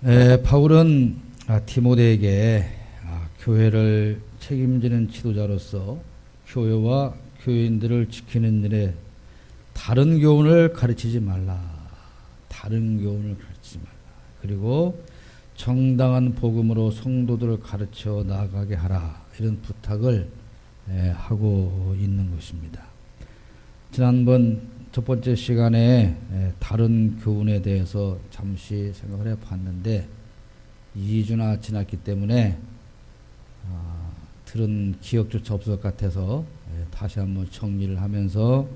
바울은 디모데에게 교회를 책임지는 지도자로서 교회와 교인들을 지키는 일에 다른 교훈을 가르치지 말라. 다른 교훈을 가르치지 말라. 그리고 정당한 복음으로 성도들을 가르쳐 나아가게 하라. 이런 부탁을 하고 있는 것입니다. 지난번 첫 번째 시간에 다른 교훈에 대해서 잠시 생각을 해봤는데 2주나 지났기 때문에 들은 기억조차 없을 것 같아서 다시 한번 정리를 하면서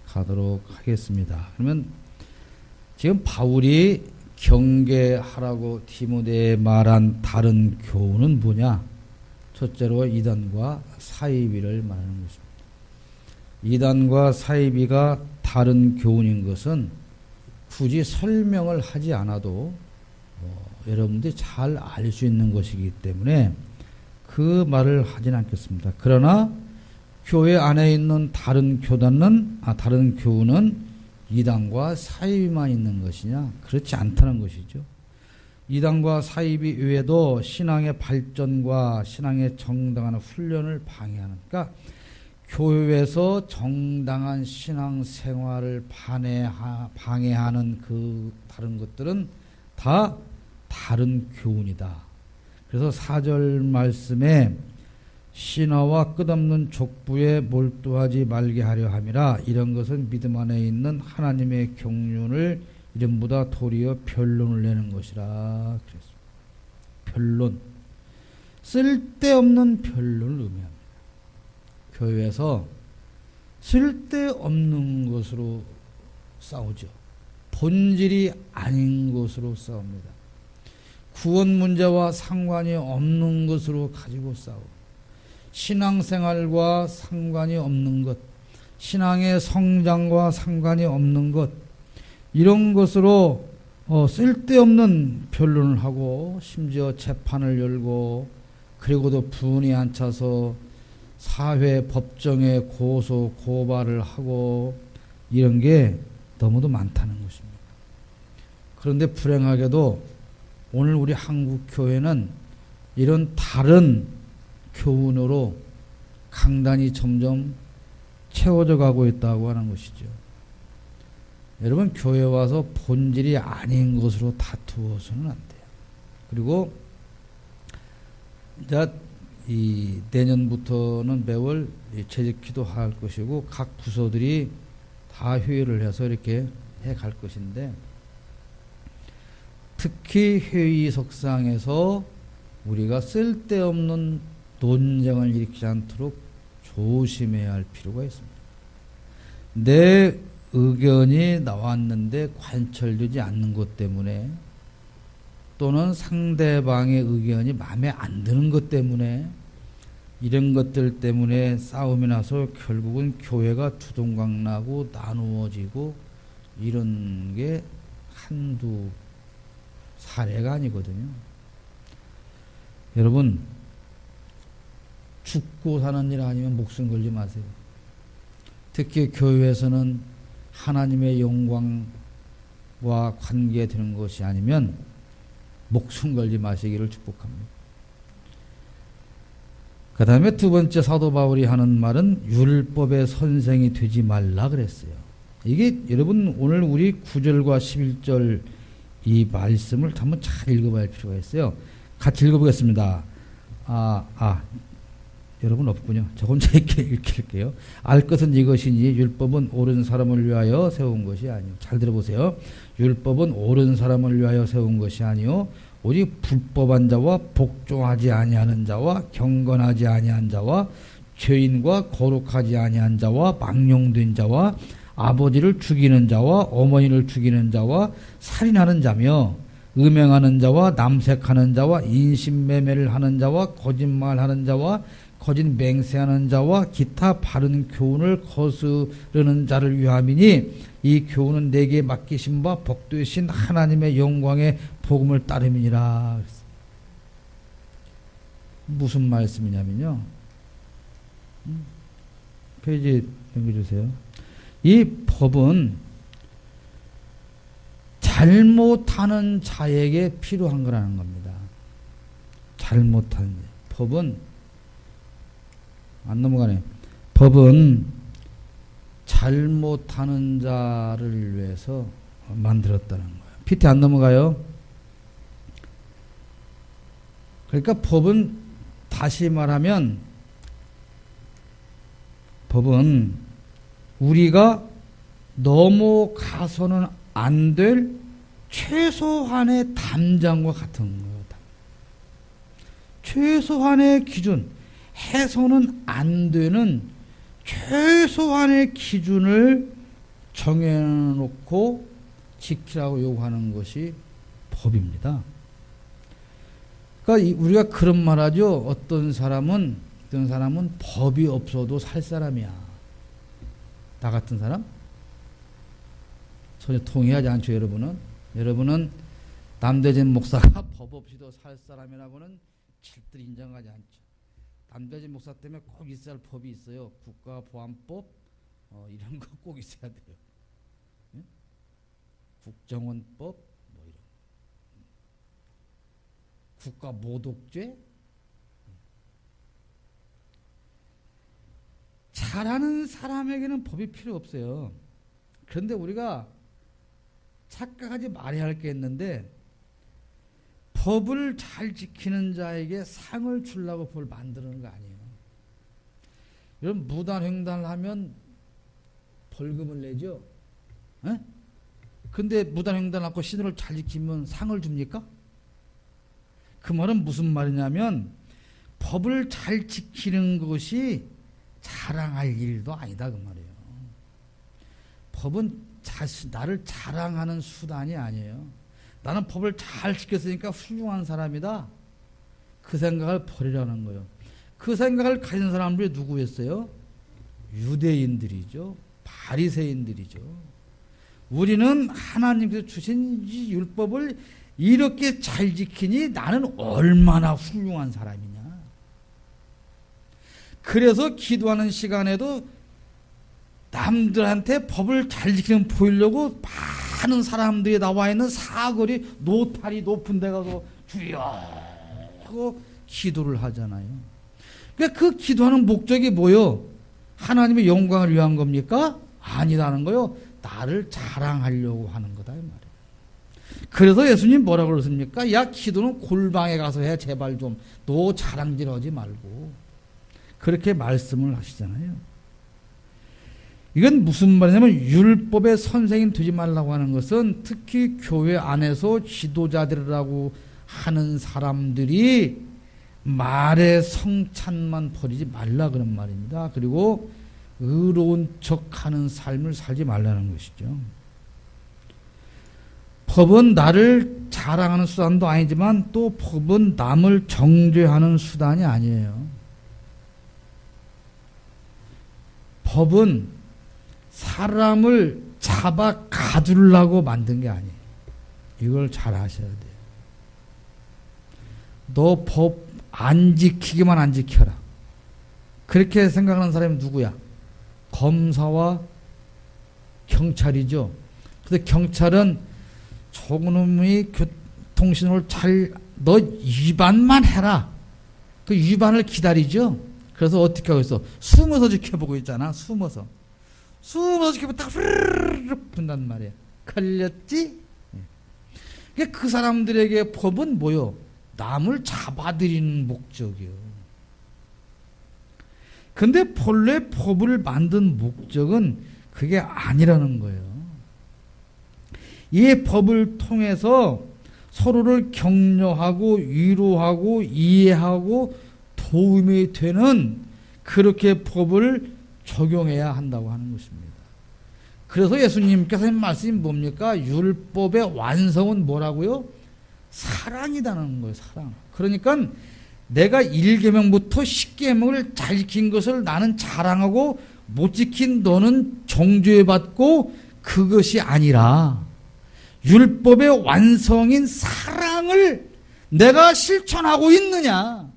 가도록 하겠습니다. 그러면 지금 바울이 경계하라고 디모데에 말한 다른 교훈은 뭐냐? 첫째로 이단과 사이비를 말하는 것입니다. 이단과 사이비가 다른 교훈인 것은 굳이 설명을 하지 않아도 여러분들이 잘 알 수 있는 것이기 때문에 그 말을 하진 않겠습니다. 그러나 교회 안에 있는 다른 교훈은 이단과 사이비만 있는 것이냐? 그렇지 않다는 것이죠. 이단과 사이비 외에도 신앙의 발전과 신앙의 정당한 훈련을 방해하는, 그러니까 교회에서 정당한 신앙생활을 방해하는 그 다른 것들은 다 다른 교훈이다. 그래서 4절 말씀에 신화와 끝없는 족부에 몰두하지 말게 하려 함이라. 이런 것은 믿음 안에 있는 하나님의 경륜을 이름보다 도리어 변론을 내는 것이라 그랬습니다. 변론, 쓸데없는 변론을 의미합니다. 교회에서 쓸데없는 것으로 싸우죠. 본질이 아닌 것으로 싸웁니다. 구원 문제와 상관이 없는 것으로 가지고 싸우고, 신앙생활과 상관이 없는 것, 신앙의 성장과 상관이 없는 것, 이런 것으로 쓸데없는 변론을 하고 심지어 재판을 열고, 그리고도 분이 안 차서 사회 법정에 고소 고발을 하고, 이런 게 너무도 많다는 것입니다. 그런데 불행하게도 오늘 우리 한국 교회는 이런 다른 교훈으로 강단이 점점 채워져 가고 있다고 하는 것이죠. 여러분, 교회 와서 본질이 아닌 것으로 다투어서는 안 돼요. 그리고 이제 이 내년부터는 매월 재직기도 할 것이고 각 부서들이 다 회의를 해서 이렇게 해 갈 것인데, 특히 회의석상에서 우리가 쓸데없는 논쟁을 일으키지 않도록 조심해야 할 필요가 있습니다. 내 의견이 나왔는데 관철되지 않는 것 때문에, 또는 상대방의 의견이 마음에 안 드는 것 때문에, 이런 것들 때문에 싸움이 나서 결국은 교회가 두동강 나고 나누어지고, 이런 게 한두 사례가 아니거든요. 여러분, 죽고 사는 일 아니면 목숨 걸지 마세요. 특히 교회에서는 하나님의 영광과 관계되는 것이 아니면 목숨 걸지 마시기를 축복합니다. 그 다음에 두 번째 사도 바울이 하는 말은 율법의 선생이 되지 말라 그랬어요. 이게 여러분 오늘 우리 9절과 11절 이 말씀을 한번 잘 읽어봐야 할 필요가 있어요. 같이 읽어보겠습니다. 여러분 없군요. 저 혼자 읽을게요. 알 것은 이것이니 율법은 옳은 사람을 위하여 세운 것이 아니요. 잘 들어보세요. 율법은 옳은 사람을 위하여 세운 것이 아니요 오직 불법한 자와 복종하지 아니하는 자와 경건하지 아니한 자와 죄인과 거룩하지 아니한 자와 망령된 자와 아버지를 죽이는 자와 어머니를 죽이는 자와 살인하는 자며 음행하는 자와 남색하는 자와 인신매매를 하는 자와 거짓말하는 자와 거짓 맹세하는 자와 기타 바른 교훈을 거스르는 자를 위함이니 이 교훈은 내게 맡기신 바 복되신 하나님의 영광의 복음을 따름이니라. 무슨 말씀이냐면요. 페이지 넘겨주세요. 이 법은 잘못하는 자에게 필요한 거라는 겁니다. 잘못하는 자. 법은 안 넘어가네. 법은 잘못하는 자를 위해서 만들었다는 거예요. PT 안 넘어가요. 그러니까 법은 다시 말하면 법은 우리가 넘어가서는 안 될 최소한의 담장과 같은 거예요. 최소한의 기준, 해서는 안 되는 최소한의 기준을 정해놓고 지키라고 요구하는 것이 법입니다. 그러니까 우리가 그런 말하죠. 어떤 사람은 법이 없어도 살 사람이야. 나 같은 사람? 전혀 동의하지 않죠, 여러분은? 여러분은 남대진 목사가 법 없이도 살 사람이라고는 절대 인정하지 않죠. 남대진 목사 때문에 꼭 있어야 할 법이 있어요. 국가보안법 이런 거 꼭 있어야 돼요. 예? 국정원법 뭐 이런 국가모독죄. 잘하는 사람에게는 법이 필요 없어요. 그런데 우리가 착각하지 말아야 할 게 있는데 법을 잘 지키는 자에게 상을 주려고 법을 만드는 거 아니에요. 여러분 무단횡단을 하면 벌금을 내죠. 근데 무단횡단을 하고 신호를 잘 지키면 상을 줍니까? 그 말은 무슨 말이냐면 법을 잘 지키는 것이 자랑할 일도 아니다 그 말이에요. 법은 나를 자랑하는 수단이 아니에요. 나는 법을 잘 지켰으니까 훌륭한 사람이다. 그 생각을 버리라는 거예요. 그 생각을 가진 사람들이 누구였어요? 유대인들이죠. 바리새인들이죠. 우리는 하나님께서 주신 이 율법을 이렇게 잘 지키니 나는 얼마나 훌륭한 사람이냐. 그래서 기도하는 시간에도 남들한테 법을 잘 지키는 보이려고 많은 사람들이 나와 있는 사거리 노탈이 높은 데 가서 주여 하고 기도를 하잖아요. 그러니까 그 기도하는 목적이 뭐요? 하나님의 영광을 위한 겁니까? 아니라는 거요. 나를 자랑하려고 하는 거다 이 말이에요. 그래서 예수님 뭐라고 그러십니까? 야 기도는 골방에 가서 해 제발 좀. 너 자랑질하지 말고. 그렇게 말씀을 하시잖아요. 이건 무슨 말이냐면 율법의 선생님 되지 말라고 하는 것은 특히 교회 안에서 지도자들이라고 하는 사람들이 말의 성찬만 버리지 말라 그런 말입니다. 그리고 의로운 척하는 삶을 살지 말라는 것이죠. 법은 나를 자랑하는 수단도 아니지만 또 법은 남을 정죄하는 수단이 아니에요. 법은 사람을 잡아 가두려고 만든 게 아니에요. 이걸 잘 아셔야 돼요. 너 법 안 지키기만 안 지켜라. 그렇게 생각하는 사람이 누구야? 검사와 경찰이죠. 근데 경찰은 저놈이 교통신호를 너 위반만 해라. 그 위반을 기다리죠. 그래서 어떻게 하고 있어? 숨어서 지켜보고 있잖아. 숨어서 지켜보면 딱 후루룩 분단 말이야. 걸렸지? 그러니까 그 사람들에게 법은 뭐요? 남을 잡아들이는 목적이요. 근데 본래 법을 만든 목적은 그게 아니라는 거예요. 이 법을 통해서 서로를 격려하고 위로하고 이해하고 도움이 되는 그렇게 법을 적용해야 한다고 하는 것입니다. 그래서 예수님께서 하신 말씀이 뭡니까? 율법의 완성은 뭐라고요? 사랑이라는 거예요. 사랑. 그러니까 내가 1계명부터 10계명을 잘 지킨 것을 나는 자랑하고 못 지킨 너는 정죄받고 그것이 아니라 율법의 완성인 사랑을 내가 실천하고 있느냐.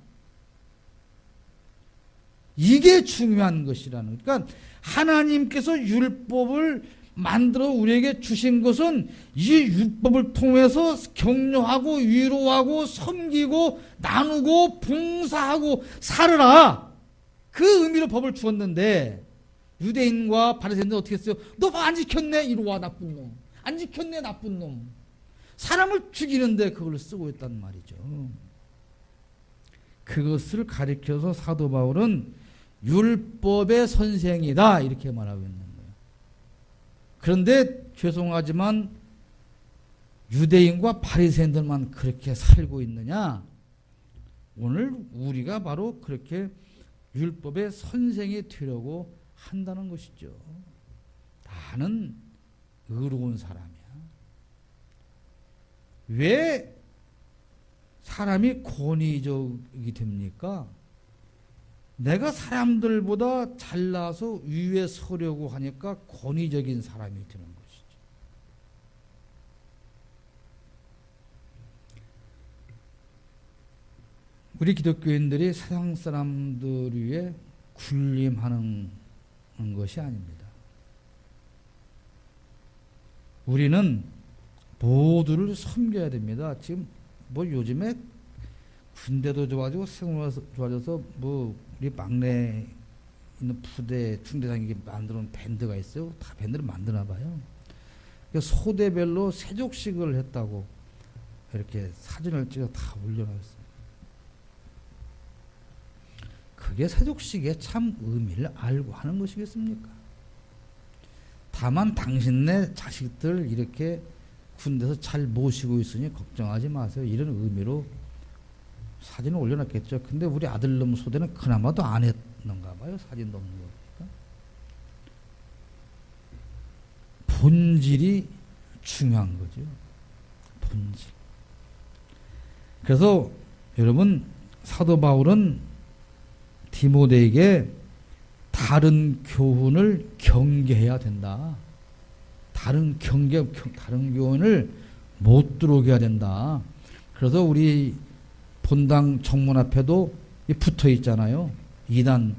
이게 중요한 것이라는. 그러니까 하나님께서 율법을 만들어 우리에게 주신 것은 이 율법을 통해서 격려하고 위로하고 섬기고 나누고 봉사하고 살으라. 그 의미로 법을 주었는데 유대인과 바리새인들은 어떻게 했어요? 너 안 지켰네? 이리 와 나쁜 놈. 안 지켰네 나쁜 놈. 사람을 죽이는데 그걸 쓰고 있단 말이죠. 그것을 가리켜서 사도 바울은 율법의 선생이다 이렇게 말하고 있는 거예요. 그런데 죄송하지만 유대인과 바리새인들만 그렇게 살고 있느냐? 오늘 우리가 바로 그렇게 율법의 선생이 되려고 한다는 것이죠. 나는 의로운 사람이야. 왜 사람이 권위적이 됩니까? 내가 사람들보다 잘나서 위에 서려고 하니까 권위적인 사람이 되는 것이죠. 우리 기독교인들이 세상 사람들 위에 군림하는 것이 아닙니다. 우리는 모두를 섬겨야 됩니다. 지금 뭐 요즘에 군대도 좋아지고 생활도 좋아져서 뭐 우리 막내 있는 부대 중대장이 만들어놓은 밴드가 있어요. 다 밴드를 만드나 봐요. 소대별로 세족식을 했다고 이렇게 사진을 찍어 다 올려놨어요. 그게 세족식의 참 의미를 알고 하는 것이겠습니까? 다만 당신네 자식들 이렇게 군대에서 잘 모시고 있으니 걱정하지 마세요. 이런 의미로 사진을 올려놨겠죠. 근데 우리 아들놈 소대는 그나마도 안 했는가 봐요. 사진도 없는 거니까. 본질이 중요한 거죠. 본질. 그래서 여러분 사도 바울은 디모데에게 다른 교훈을 경계해야 된다. 다른 교훈을 못 들어오게 해야 된다. 그래서 우리 본당 정문 앞에도 붙어 있잖아요. 이단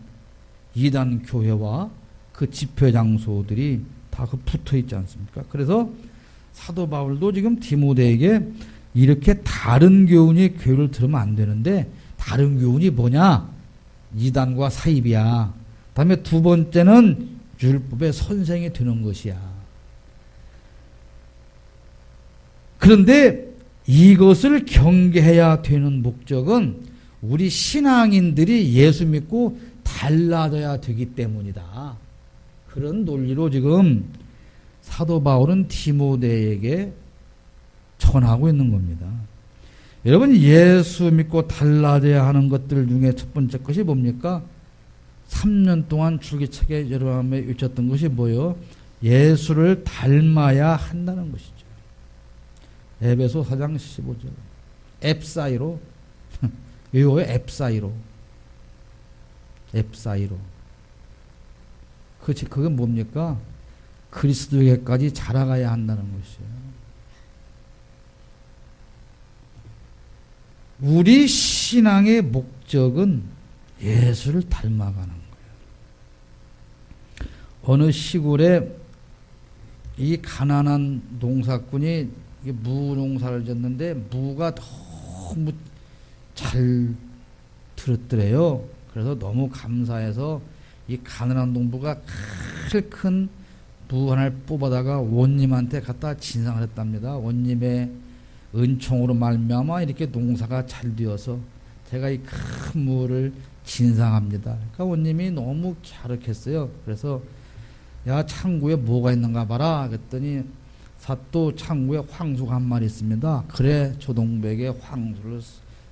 교회와 그 집회 장소들이 다 그 붙어 있지 않습니까? 그래서 사도 바울도 지금 디모데에게 이렇게 다른 교훈이 교회를 들으면 안 되는데 다른 교훈이 뭐냐? 이단과 사입이야. 다음에 두 번째는 율법의 선생이 되는 것이야. 그런데 이것을 경계해야 되는 목적은 우리 신앙인들이 예수 믿고 달라져야 되기 때문이다. 그런 논리로 지금 사도 바울은 디모데에게 전하고 있는 겁니다. 여러분 예수 믿고 달라져야 하는 것들 중에 첫 번째 것이 뭡니까? 3년 동안 줄기차게 여러분에 외쳤던 것이 뭐예요? 예수를 닮아야 한다는 것이죠. 에베소 4장 15절. 앱사이로 외워요. 앱사이로. 그건 뭡니까? 그리스도에게까지 자라가야 한다는 것이에요. 우리 신앙의 목적은 예수를 닮아가는 거예요. 어느 시골에 이 가난한 농사꾼이 무농사를 짓는데 무가 너무 잘 들었더래요. 그래서 너무 감사해서 이 가난한 농부가 큰 무 하나를 뽑아다가 원님한테 갖다 진상을 했답니다. 원님의 은총으로 말미암아 이렇게 농사가 잘 되어서 제가 이 큰 무를 진상합니다. 그러니까 원님이 너무 갸륵했어요. 그래서 야 창고에 뭐가 있는가 봐라. 그랬더니 사또 창고에 황소가 한 마리 있습니다. 그래 조동백에 황소를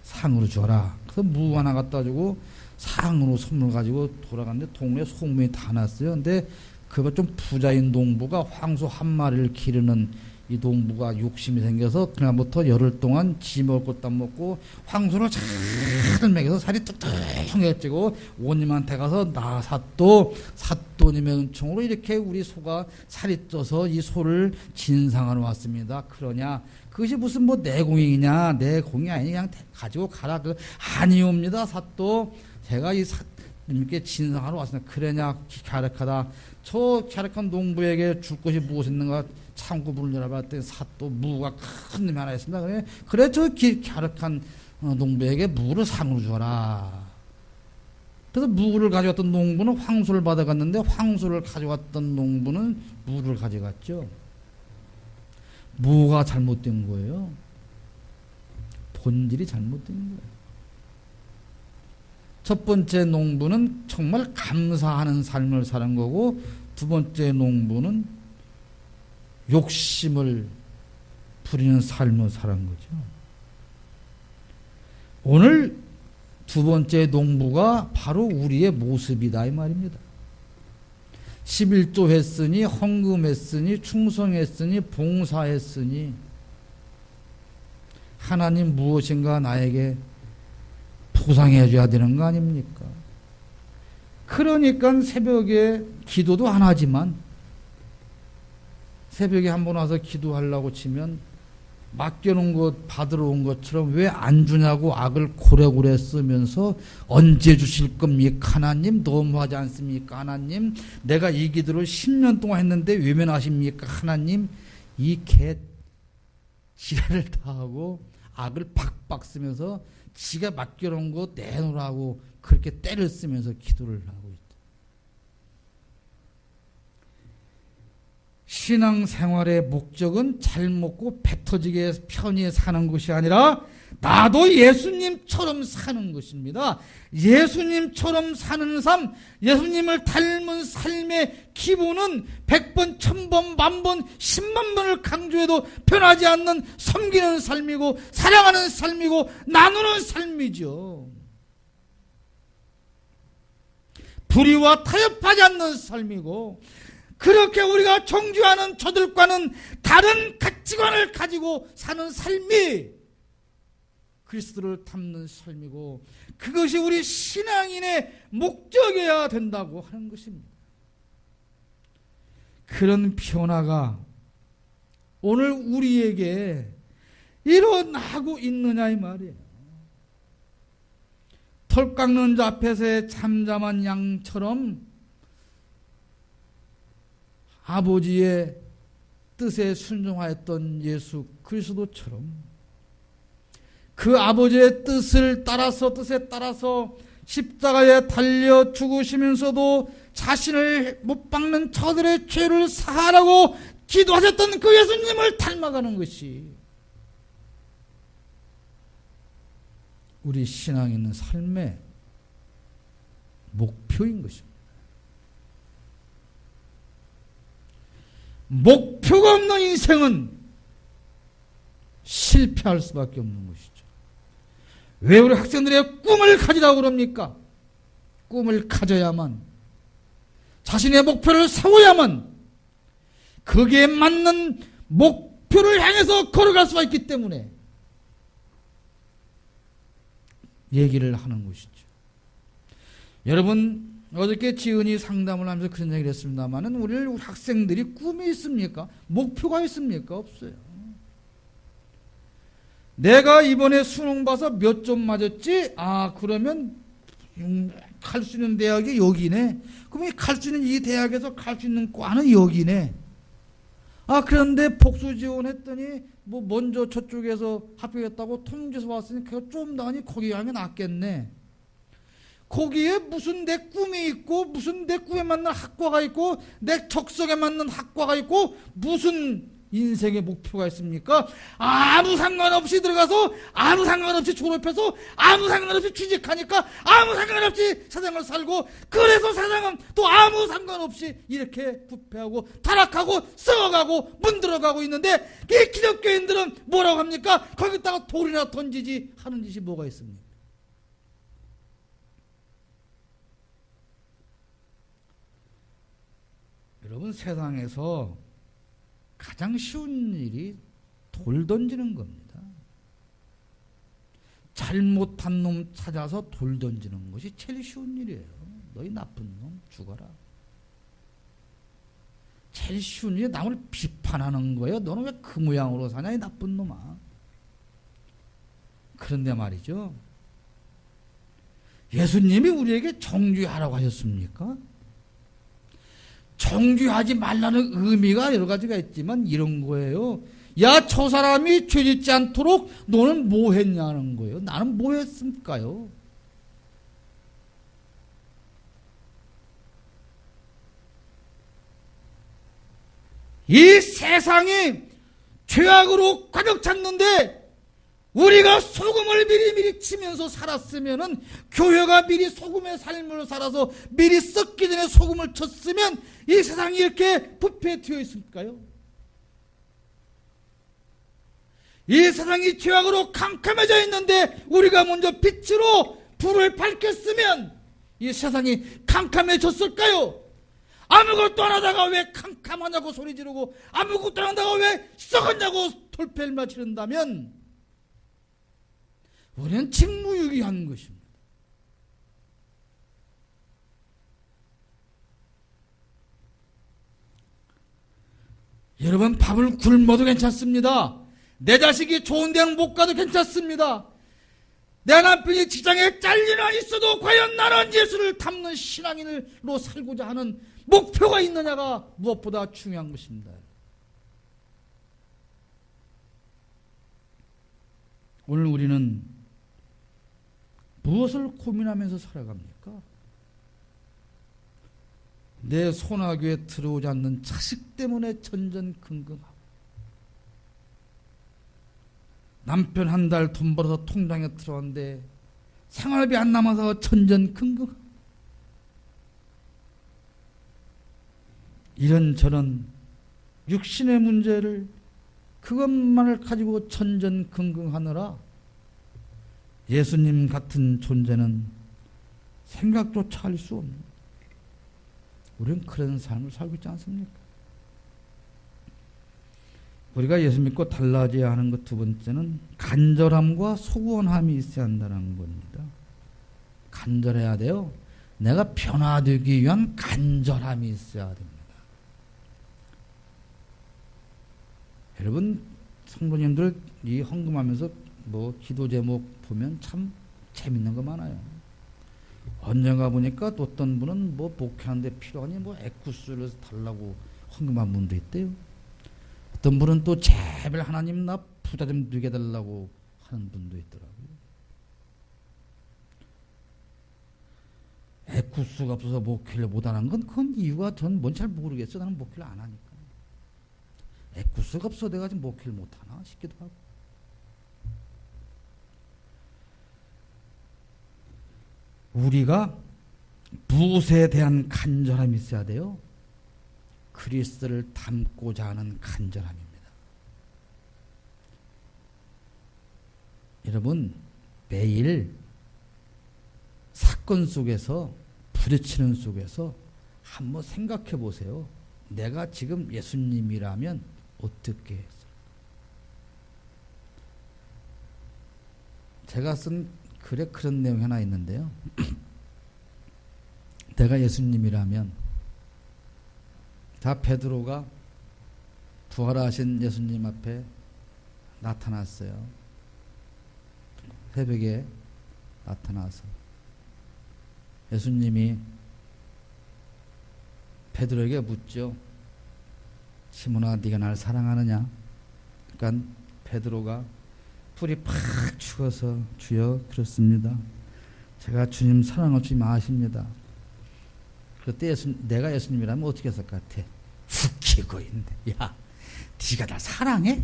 상으로 줘라. 그래서 무 하나 갖다 주고 상으로 선물 가지고 돌아갔는데 동네 소문이 다 났어요. 근데 그거 좀 부자인 농부가 황소 한 마리를 기르는 이 농부가 욕심이 생겨서 그날부터 열흘 동안 지 먹을 것도 안 먹고 황소를 잘 먹여서 살이 뚝뚝하게 찌고 원님한테 가서 나 사또님의 은총으로 이렇게 우리 소가 살이 쪄서 이 소를 진상하러 왔습니다. 그러냐? 그것이 무슨 뭐 내 공이냐? 내 공이 아니 그냥 가지고 가라. 아니옵니다. 사또 제가 이 님께 진상하러 왔습니다. 그러냐 갸륵하다. 저 갸륵한 농부에게 줄 것이 무엇이 있는가 참고 문을 열어봤더니 삿도 무가 큰 놈이 하나 있습니다. 그래 저 갸륵한 농부에게 무를 상으로 줘라. 그래서 무를 가져갔던 농부는 황소를 받아갔는데 황소를 가져갔던 농부는 무를 가져갔죠. 무가 잘못된 거예요. 본질이 잘못된 거예요. 첫 번째 농부는 정말 감사하는 삶을 사는 거고, 두 번째 농부는 욕심을 부리는 삶을 사는 거죠. 오늘 두 번째 농부가 바로 우리의 모습이다 이 말입니다. 11조 했으니, 헌금했으니, 충성했으니, 봉사했으니 하나님 무엇인가 나에게 보상해 줘야 되는 거 아닙니까? 그러니까 새벽에 기도도 안 하지만, 새벽에 한번 와서 기도하려고 치면 맡겨놓은 것 받으러 온 것처럼 왜 안 주냐고 악을 고래고래 쓰면서 언제 주실 겁니까 하나님? 너무하지 않습니까 하나님? 내가 이 기도를 10년 동안 했는데 외면하십니까 하나님? 이 개 지랄을 다 하고 악을 박박 쓰면서 지가 맡겨놓은 거 내놓으라고 그렇게 때를 쓰면서 기도를 하고 있다. 신앙생활의 목적은 잘 먹고 배 터지게 편히 사는 것이 아니라 나도 예수님처럼 사는 것입니다. 예수님처럼 사는 삶, 예수님을 닮은 삶의 기본은 100번, 1000번, 만번, 10만 번을 강조해도 변하지 않는 섬기는 삶이고 사랑하는 삶이고 나누는 삶이죠. 불의와 타협하지 않는 삶이고, 그렇게 우리가 정죄하는 저들과는 다른 가치관을 가지고 사는 삶이 그리스도를 닮는 삶이고, 그것이 우리 신앙인의 목적이어야 된다고 하는 것입니다. 그런 변화가 오늘 우리에게 일어나고 있느냐 이 말이에요. 털 깎는 자 앞에서의 잠잠한 양처럼 아버지의 뜻에 순종하였던 예수 그리스도처럼 그 아버지의 뜻에 따라서 십자가에 달려 죽으시면서도 자신을 못 박는 저들의 죄를 사하라고 기도하셨던 그 예수님을 닮아가는 것이 우리 신앙 있는 삶의 목표인 것입니다. 목표가 없는 인생은 실패할 수밖에 없는 것이죠. 왜 우리 학생들의 꿈을 가지라고 그럽니까? 꿈을 가져야만, 자신의 목표를 세워야만 거기에 맞는 목표를 향해서 걸어갈 수가 있기 때문에 얘기를 하는 것이죠. 여러분, 어저께 지은이 상담을 하면서 그런 얘기를 했습니다만은 우리 학생들이 꿈이 있습니까? 목표가 있습니까? 없어요. 내가 이번에 수능 봐서 몇 점 맞았지? 아, 그러면 갈 수 있는 대학이 여기네. 그럼 갈 수 있는 이 대학에서 갈 수 있는 과는 여기네. 아, 그런데 복수 지원했더니 뭐 먼저 저쪽에서 합격했다고 통지서 왔으니까 좀 나으니 거기 가는 게 낫겠네. 거기에 무슨 내 꿈이 있고 무슨 내 꿈에 맞는 학과가 있고 내 적성에 맞는 학과가 있고 무슨 인생의 목표가 있습니까? 아무 상관없이 들어가서 아무 상관없이 졸업해서 아무 상관없이 취직하니까 아무 상관없이 세상을 살고, 그래서 세상은 또 아무 상관없이 이렇게 부패하고 타락하고 썩어가고 문들어가고 있는데, 이 기독교인들은 뭐라고 합니까? 거기다가 돌이나 던지지 하는 짓이 뭐가 있습니까? 여러분, 세상에서 가장 쉬운 일이 돌 던지는 겁니다. 잘못한 놈 찾아서 돌 던지는 것이 제일 쉬운 일이에요. 너희 나쁜 놈 죽어라. 제일 쉬운 일이 남을 비판하는 거예요. 너는 왜 그 모양으로 사냐 이 나쁜 놈아. 그런데 말이죠, 예수님이 우리에게 정죄하라고 하셨습니까? 정죄하지 말라는 의미가 여러 가지가 있지만 이런 거예요. 야, 저 사람이 죄짓지 않도록 너는 뭐 했냐는 거예요. 나는 뭐 했습니까요? 이 세상이 죄악으로 가득 찼는데 우리가 소금을 미리미리 치면서 살았으면은, 교회가 미리 소금의 삶을 살아서 미리 썩기 전에 소금을 쳤으면 이 세상이 이렇게 부패되어 있을까요? 이 세상이 죄악으로 캄캄해져 있는데 우리가 먼저 빛으로 불을 밝혔으면 이 세상이 캄캄해졌을까요? 아무것도 안 하다가 왜 캄캄하냐고 소리 지르고 아무것도 안 하다가 왜 썩었냐고 돌패를 맞추는다면 우리는 직무유기한 것입니다. 여러분, 밥을 굶어도 괜찮습니다. 내 자식이 좋은 대학 못 가도 괜찮습니다. 내 남편이 직장에 잘리나 있어도 과연 나는 예수를 닮는 신앙인으로 살고자 하는 목표가 있느냐가 무엇보다 중요한 것입니다. 오늘 우리는 무엇을 고민하면서 살아갑니까? 내 소나교에 들어오지 않는 자식 때문에 전전긍긍하고, 남편 한 달 돈 벌어서 통장에 들어왔는데 생활비 안 남아서 전전긍긍하고, 이런저런 육신의 문제를 그것만을 가지고 전전긍긍하느라 예수님 같은 존재는 생각조차 할 수 없는, 우리는 그런 삶을 살고 있지 않습니까? 우리가 예수 믿고 달라져야 하는 것 두 번째는 간절함과 소원함이 있어야 한다는 겁니다. 간절해야 돼요. 내가 변화되기 위한 간절함이 있어야 됩니다. 여러분, 성도님들 이 헌금하면서 기도 제목 보면 참 재밌는 거 많아요. 언젠가 보니까 어떤 분은 목회하는데 필요하니 에쿠스를 달라고 헌금한 분도 있대요. 어떤 분은 또 제발 하나님 나 부자 좀 되게 해달라고 하는 분도 있더라고요. 에쿠스가 없어서 목회를 못하는 건 그건 이유가 전 뭔지 잘 모르겠어요. 나는 목회를 안 하니까. 에쿠스가 없어서 내가 지금 목회를 못하나 싶기도 하고. 우리가 무엇에 대한 간절함이 있어야 돼요? 그리스도를 닮고자 하는 간절함입니다. 여러분, 매일 사건 속에서, 부딪히는 속에서 한번 생각해 보세요. 내가 지금 예수님이라면 어떻게 했을까? 제가 쓴 글에 그런 내용이 하나 있는데요. 내가 예수님이라면, 베드로가 부활하신 예수님 앞에 나타났어요. 새벽에 나타나서 예수님이 베드로에게 묻죠. 시몬아, 네가 날 사랑하느냐? 그러니까 베드로가 불이 팍 죽어서, 주여, 그렇습니다. 제가 주님 사랑을 주님 아십니다. 그때 내가 예수님이라면 어떻게 했을 것 같아? 웃기고 있네. 야, 네가 날 사랑해?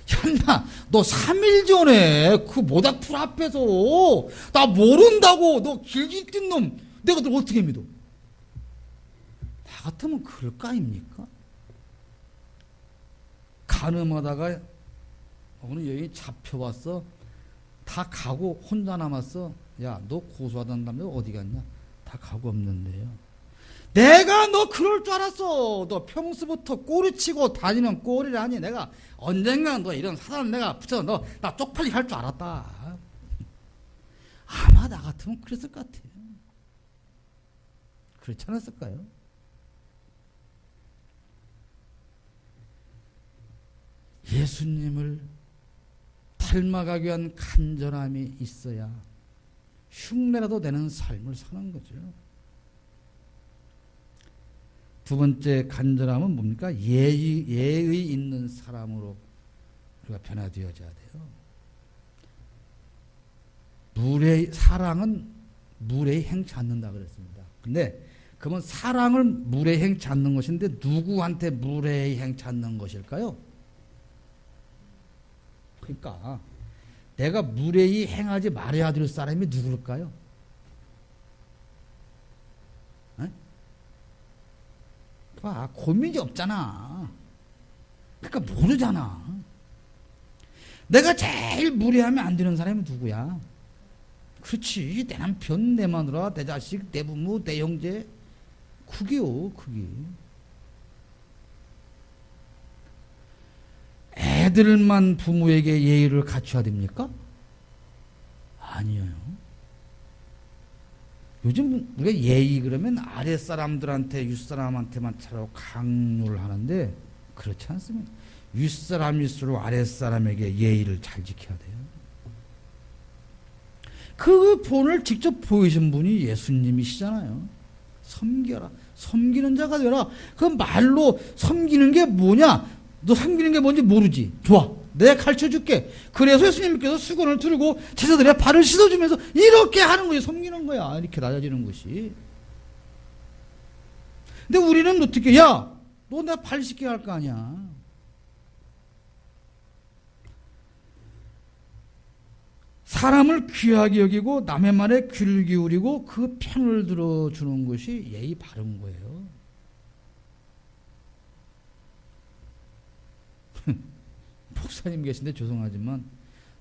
현나, 너 3일 전에 그 모닥불 앞에서 나 모른다고 너 길게 뛴 놈, 내가 너 어떻게 믿어? 나 같으면 그럴까입니까? 가늠하다가 오늘 여기 잡혀왔어. 다 가고 혼자 남았어. 야, 너 고소하단다며 어디 갔냐? 다 가고 없는데요. 내가 너 그럴 줄 알았어. 너 평소부터 꼬리치고 다니는 꼴이라니. 내가 언젠가 너 이런 사단 내가 붙여서 너 나 쪽팔리게 할 줄 알았다. 아마 나 같으면 그랬을 것 같아요. 그렇지 않았을까요? 예수님을 닮아가기 위한 간절함이 있어야 흉내라도 내는 삶을 사는 거죠. 두 번째 간절함은 뭡니까? 예의 있는 사람으로 우리가 변화되어져야 돼요. 사랑은 물에 행치 않는다 그랬습니다. 근데 그러면 사랑을 물에 행치 않는 것인데 누구한테 물에 행치 않는 것일까요? 그러니까 내가 무례히 행하지 말아야 될 사람이 누굴까요? 봐, 고민이 없잖아. 그러니까 모르잖아. 내가 제일 무례하면 안 되는 사람이 누구야? 그렇지, 내 남편, 내 마누라, 내 자식, 내 부모, 내 형제. 그게요, 그게. 애들만 부모에게 예의를 갖춰야 됩니까? 아니에요. 요즘 우리가 예의 그러면 아랫사람들한테 윗사람한테만 차라리 강요를 하는데 그렇지 않습니다. 윗사람일수록 아랫사람에게 예의를 잘 지켜야 돼요. 그 본을 직접 보이신 분이 예수님이시잖아요. 섬겨라. 섬기는 자가 되라. 그 말로 섬기는 게 뭐냐? 너 섬기는 게 뭔지 모르지. 좋아. 내가 가르쳐줄게. 그래서 예수님께서 수건을 들고 제자들의 발을 씻어주면서 이렇게 하는 거지. 섬기는 거야. 이렇게 낮아지는 것이. 근데 우리는 어떻게, 야, 너 나 발 씻게 할 거 아니야. 사람을 귀하게 여기고 남의 말에 귀를 기울이고 그 편을 들어주는 것이 예의 바른 거예요. 목사님 계신데 죄송하지만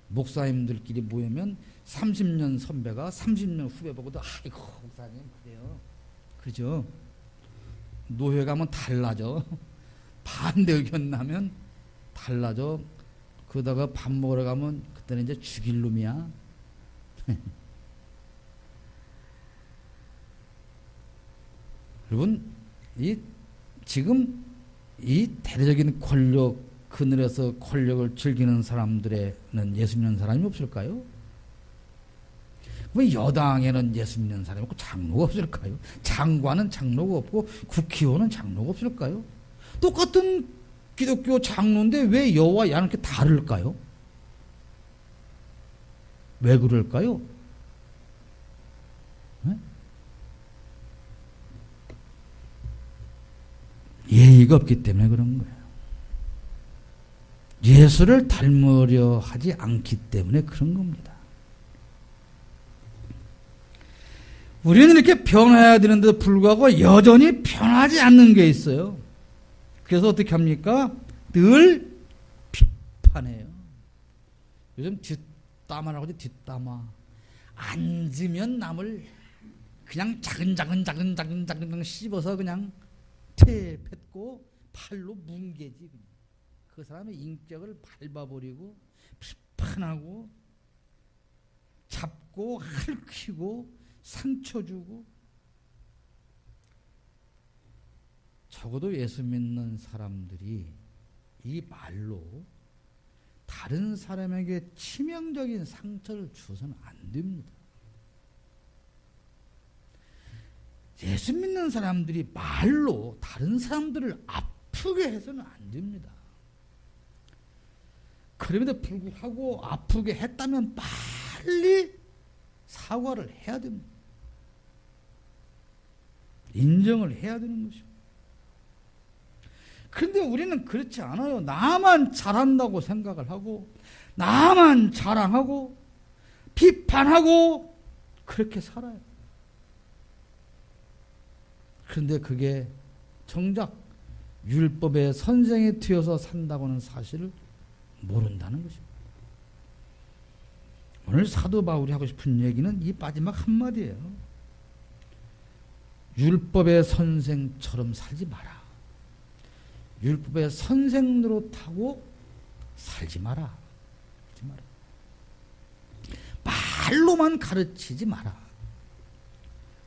목사님들끼리 모이면 30년 선배가 30년 후배 보고도 아이고 목사님 그래요. 그죠? 노회 가면 달라져. 반대 의견 나면 달라져. 그러다가 밥 먹으러 가면 그때는 이제 죽일 놈이야. 여러분, 지금 이 대대적인 권력, 그늘에서 권력을 즐기는 사람들에는 예수 믿는 사람이 없을까요? 왜 여당에는 예수 믿는 사람이 없고 장로가 없을까요? 장관은 장로가 없고 국회의원은 장로가 없을까요? 똑같은 기독교 장로인데 왜 여와 야는 이렇게 다를까요? 왜 그럴까요? 네? 예의가 없기 때문에 그런 거예요. 예수를 닮으려 하지 않기 때문에 그런 겁니다. 우리는 이렇게 변화해야 되는데도 불구하고 여전히 변하지 않는 게 있어요. 그래서 어떻게 합니까? 늘 비판해요. 요즘 뒷담화라고 하지, 뒷담화. 앉으면 남을 그냥 자근자근 씹어서 그냥 태 뱉고 팔로 뭉개지. 그냥. 그 사람의 인격을 밟아버리고 비판하고 잡고 핥히고 상처 주고. 적어도 예수 믿는 사람들이 이 말로 다른 사람에게 치명적인 상처를 줘서는 안 됩니다. 예수 믿는 사람들이 말로 다른 사람들을 아프게 해서는 안 됩니다. 그럼에도 불구하고 아프게 했다면 빨리 사과를 해야 됩니다. 인정을 해야 되는 것이죠. 그런데 우리는 그렇지 않아요. 나만 잘한다고 생각을 하고 나만 자랑하고 비판하고 그렇게 살아요. 그런데 그게 정작 율법의 선생에 튀어서 산다고는 사실을 모른다는 것입니다. 오늘 사도 바울이 하고 싶은 얘기는 이 마지막 한마디예요. 율법의 선생처럼 살지 마라. 율법의 선생 노릇하고 살지 마라. 말로만 가르치지 마라.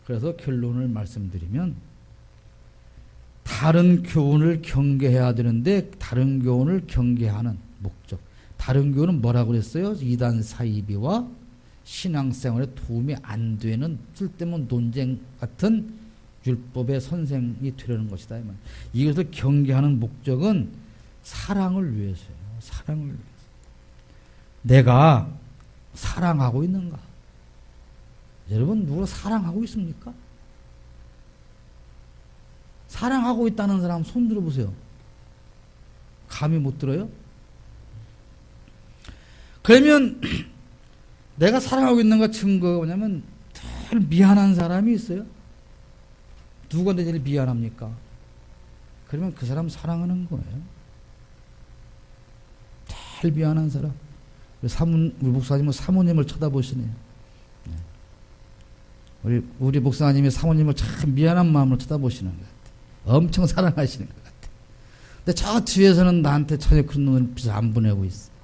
그래서 결론을 말씀드리면 다른 교훈을 경계해야 되는데 다른 교훈을 경계하는 목적. 다른 교훈은 뭐라고 그랬어요? 이단 사이비와 신앙생활에 도움이 안 되는 쓸데없는 논쟁 같은 율법의 선생이 되려는 것이다. 이것을 경계하는 목적은 사랑을 위해서예요. 사랑을 위해서. 내가 사랑하고 있는가? 여러분 누구를 사랑하고 있습니까? 사랑하고 있다는 사람 손 들어보세요. 감이 못 들어요? 그러면 내가 사랑하고 있는가 증거가 뭐냐면 늘 미안한 사람이 있어요. 누구한테 제일 미안합니까? 그러면 그 사람 사랑하는 거예요. 제일 미안한 사람. 우리 목사님은 사모님을 쳐다보시네요. 우리 목사님이 사모님을 참 미안한 마음으로 쳐다보시는 것 같아요. 엄청 사랑하시는 것 같아요. 근데 저 뒤에서는 나한테 전혀 그런 눈빛을 안 보내고 있어.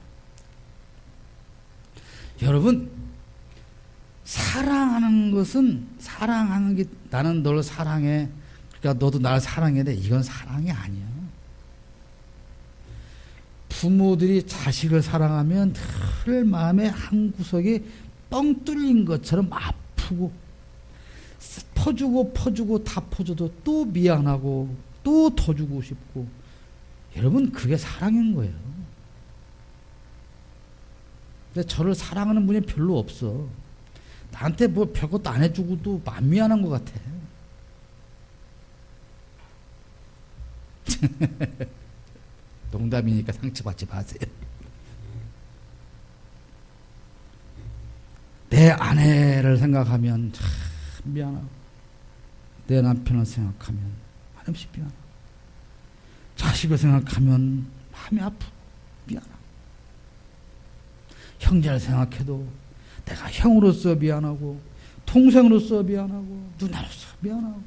여러분, 사랑하는 것은 사랑하는 게 나는 널 사랑해. 그러니까 너도 나를 사랑해야 돼. 이건 사랑이 아니야. 부모들이 자식을 사랑하면 늘 마음의 한 구석이 뻥 뚫린 것처럼 아프고 퍼주고 다 퍼줘도 또 미안하고 또 더 주고 싶고. 여러분 그게 사랑인 거예요. 근데 저를 사랑하는 분이 별로 없어. 나한테 뭐 별것도 안 해주고도 안 미안한 것 같아. 농담이니까 상처받지 마세요. 내 아내를 생각하면 참 미안하고, 내 남편을 생각하면 한없이 미안하고, 자식을 생각하면 마음이 아프고 미안하고, 형제를 생각해도 내가 형으로서 미안하고, 동생으로서 미안하고, 누나로서 미안하고,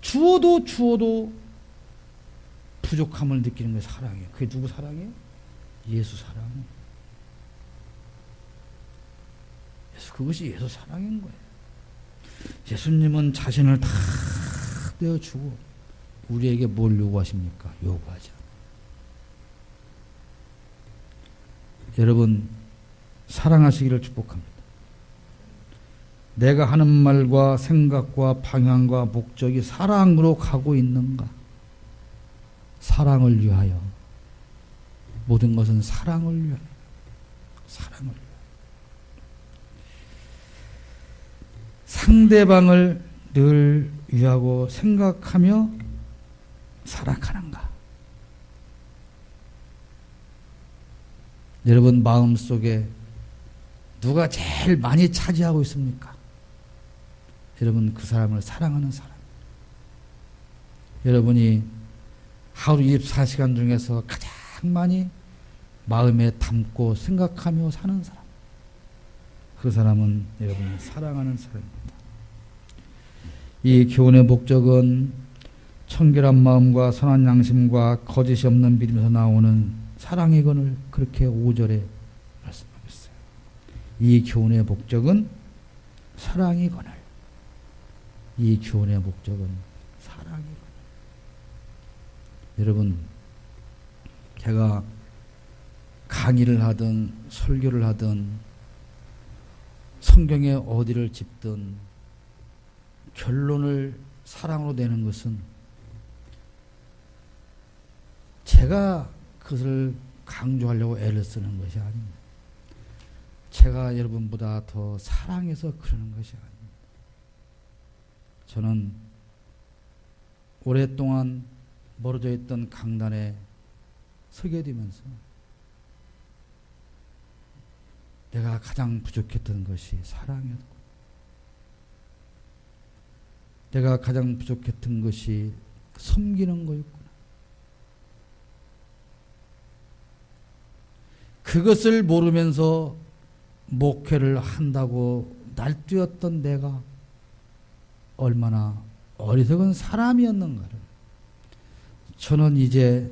주어도 부족함을 느끼는 게 사랑이에요. 그게 누구 사랑이에요? 예수 사랑이에요. 그것이 예수 사랑인 거예요. 예수님은 자신을 다 내어주고 우리에게 뭘 요구하십니까? 요구하지 않아요. 여러분 사랑하시기를 축복합니다. 내가 하는 말과 생각과 방향과 목적이 사랑으로 가고 있는가? 사랑을 위하여. 모든 것은 사랑을 위하여. 사랑을 위하여. 상대방을 늘 위하고 생각하며 살아가는가? 여러분 마음속에 누가 제일 많이 차지하고 있습니까? 여러분 그 사람을 사랑하는 사람. 여러분이 하루 24시간 중에서 가장 많이 마음에 담고 생각하며 사는 사람. 그 사람은 여러분이 사랑하는 사람입니다. 이 교훈의 목적은 청결한 마음과 선한 양심과 거짓이 없는 믿음에서 나오는 사랑이건을 그렇게 5절에 말씀하고 있어요. 이 교훈의 목적은 사랑이건을. 이 교훈의 목적은 사랑이건을. 여러분, 제가 강의를 하든 설교를 하든 성경에 어디를 짚든 결론을 사랑으로 내는 것은 제가 그것을 강조하려고 애를 쓰는 것이 아닙니다. 제가 여러분보다 더 사랑해서 그러는 것이 아닙니다. 저는 오랫동안 멀어져 있던 강단에 서게 되면서 내가 가장 부족했던 것이 사랑이었고, 내가 가장 부족했던 것이 섬기는 거였구나. 그것을 모르면서 목회를 한다고 날뛰었던 내가 얼마나 어리석은 사람이었는가를 저는 이제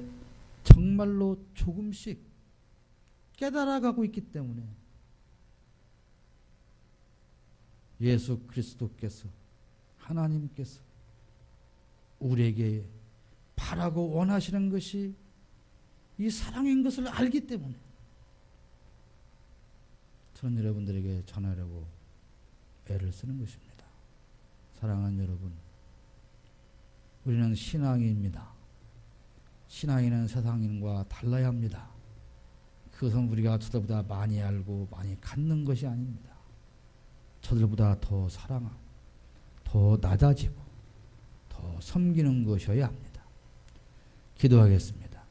정말로 조금씩 깨달아가고 있기 때문에 예수 그리스도께서, 하나님께서 우리에게 바라고 원하시는 것이 이 사랑인 것을 알기 때문에 그런 여러분들에게 전하려고 애를 쓰는 것입니다. 사랑하는 여러분, 우리는 신앙인입니다. 신앙인은 세상인과 달라야 합니다. 그것은 우리가 저들보다 많이 알고 많이 갖는 것이 아닙니다. 저들보다 더 사랑하고 더 낮아지고 더 섬기는 것이어야 합니다. 기도하겠습니다.